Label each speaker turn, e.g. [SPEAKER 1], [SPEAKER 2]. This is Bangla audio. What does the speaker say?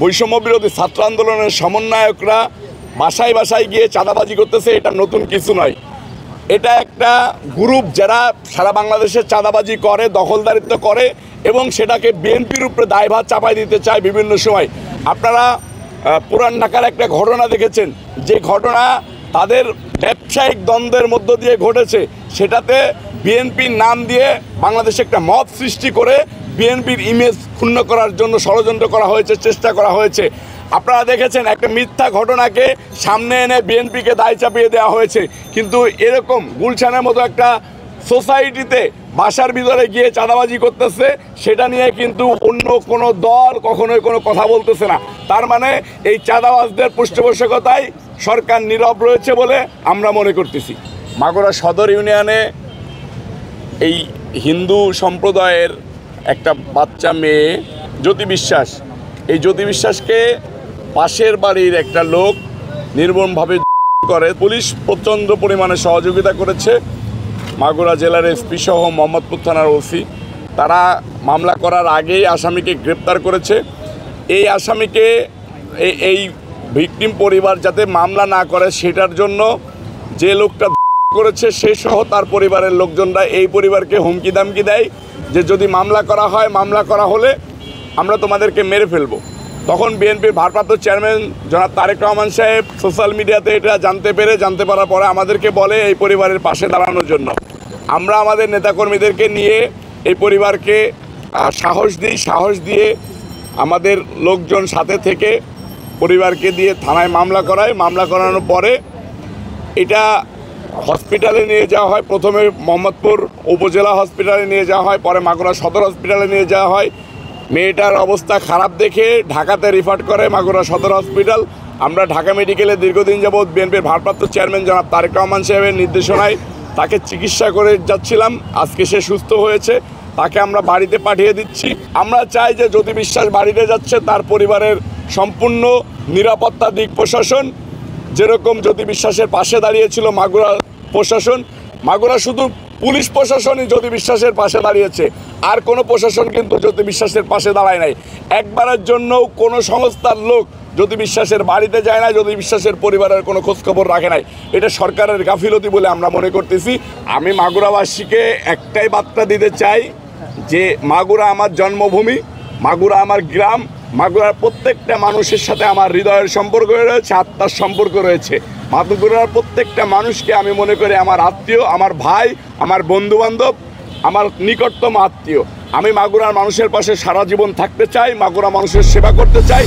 [SPEAKER 1] বৈষম্য বিরোধী ছাত্র আন্দোলনের সমন্বয়করা বাসায় বাসায় গিয়ে চাঁদাবাজি করতেছে, এটা নতুন কিছু নয়। এটা একটা গ্রুপ যারা সারা বাংলাদেশে চাঁদাবাজি করে, দখলদারিত্ব করে এবং সেটাকে বিএনপির উপরে দায়ভার চাপাই দিতে চায় বিভিন্ন সময়। আপনারা পুরান ঢাকার একটা ঘটনা দেখেছেন, যে ঘটনা তাদের ব্যবসায়িক দ্বন্দ্বের মধ্য দিয়ে ঘটেছে, সেটাতে বিএনপির নাম দিয়ে বাংলাদেশে একটা মব সৃষ্টি করে বিএনপির ইমেজ ক্ষুণ্ণ করার জন্য ষড়যন্ত্র করা হয়েছে, চেষ্টা করা হয়েছে। আপনারা দেখেছেন একটা মিথ্যা ঘটনাকে সামনে এনে বিএনপিকে দায় চাপিয়ে দেওয়া হয়েছে। কিন্তু এরকম গুলশানের মতো একটা সোসাইটিতে বাসার ভিতরে গিয়ে চাঁদাবাজি করতেছে, সেটা নিয়ে কিন্তু অন্য কোনো দল কখনোই কোনো কথা বলতেছে না। তার মানে এই চাঁদাবাজদের পৃষ্ঠপোষকতায় সরকার নীরব রয়েছে বলে আমরা মনে করতেছি। মাগুরা সদর ইউনিয়নে এই হিন্দু সম্প্রদায়ের একটা বাচ্চা মেয়ে জ্যোতি বিশ্বাস, এই জ্যোতি বিশ্বাসকে পাশের বাড়ির একটা লোক নির্মমভাবে করে। পুলিশ প্রচণ্ড পরিমাণে সহযোগিতা করেছে। মাগুরা জেলার এসপি সহ মোহাম্মদপুর থানার ওসি তারা মামলা করার আগেই আসামিকে গ্রেপ্তার করেছে। এই আসামিকে এই ভিকটিম পরিবার যাতে মামলা না করে সেটার জন্য যে লোকটা করেছে সে সহ তার পরিবারের লোকজনরা এই পরিবারকে হুমকি দামকি দেয় যে যদি মামলা করা হয়, মামলা করা হলে আমরা তোমাদেরকে মেরে ফেলবো। তখন বিএনপির ভারপ্রাপ্ত চেয়ারম্যান জনাব তারেক রহমান সাহেব সোশ্যাল মিডিয়াতে এটা জানতে পারার পরে আমাদেরকে বলে এই পরিবারের পাশে দাঁড়ানোর জন্য। আমরা আমাদের নেতাকর্মীদেরকে নিয়ে এই পরিবারকে সাহস দিয়ে আমাদের লোকজন সাথে থেকে পরিবারকে দিয়ে থানায় মামলা করায়। মামলা করানোর পরে এটা হসপিটালে নিয়ে যাওয়া হয়। প্রথমে মোহাম্মদপুর উপজেলা হসপিটালে নিয়ে যাওয়া হয়, পরে মাগুরা সদর হসপিটালে নিয়ে যাওয়া হয়। মেয়েটার অবস্থা খারাপ দেখে ঢাকাতে রিফার করে মাগুরা সদর হসপিটাল। আমরা ঢাকা মেডিকেলে দীর্ঘদিন যাবৎ বিএনপির ভারপ্রাপ্ত চেয়ারম্যান জনাব তারেক রহমান সাহেবের নির্দেশনায় তাকে চিকিৎসা করে যাচ্ছিলাম। আজকে সে সুস্থ হয়েছে, তাকে আমরা বাড়িতে পাঠিয়ে দিচ্ছি। আমরা চাই যে জ্যোতি বিশ্বাস বাড়িতে যাচ্ছে, তার পরিবারের সম্পূর্ণ নিরাপত্তা দিক প্রশাসন যেরকম জ্যোতি বিশ্বাসের পাশে দাঁড়িয়েছিল মাগুরা প্রশাসন, মাগুরা শুধু পুলিশ প্রশাসনই জ্যোতি বিশ্বাসের পাশে দাঁড়িয়েছে, আর কোনো প্রশাসন কিন্তু জ্যোতি বিশ্বাসের পাশে দাঁড়ায় নাই। একবারের জন্যও কোনো সংস্থার লোক জ্যোতি বিশ্বাসের বাড়িতে যায় না, জ্যোতি বিশ্বাসের পরিবারের কোনো খোঁজখবর রাখে নাই। এটা সরকারের গাফিলতি বলে আমরা মনে করতেছি। আমি মাগুরাবাসীকে একটাই বার্তা দিতে চাই যে মাগুরা আমার জন্মভূমি, মাগুরা আমার গ্রাম, মাগুরার প্রত্যেকটা মানুষের সাথে আমার হৃদয়ের সম্পর্ক রয়েছে, আত্মার সম্পর্ক রয়েছে। মাগুরার প্রত্যেকটা মানুষকে আমি মনে করি আমার আত্মীয়, আমার ভাই, আমার বন্ধুবান্ধব, আমার নিকটতম আত্মীয়। আমি মাগুরার মানুষের পাশে সারা জীবন থাকতে চাই, মাগুরা মানুষের সেবা করতে চাই।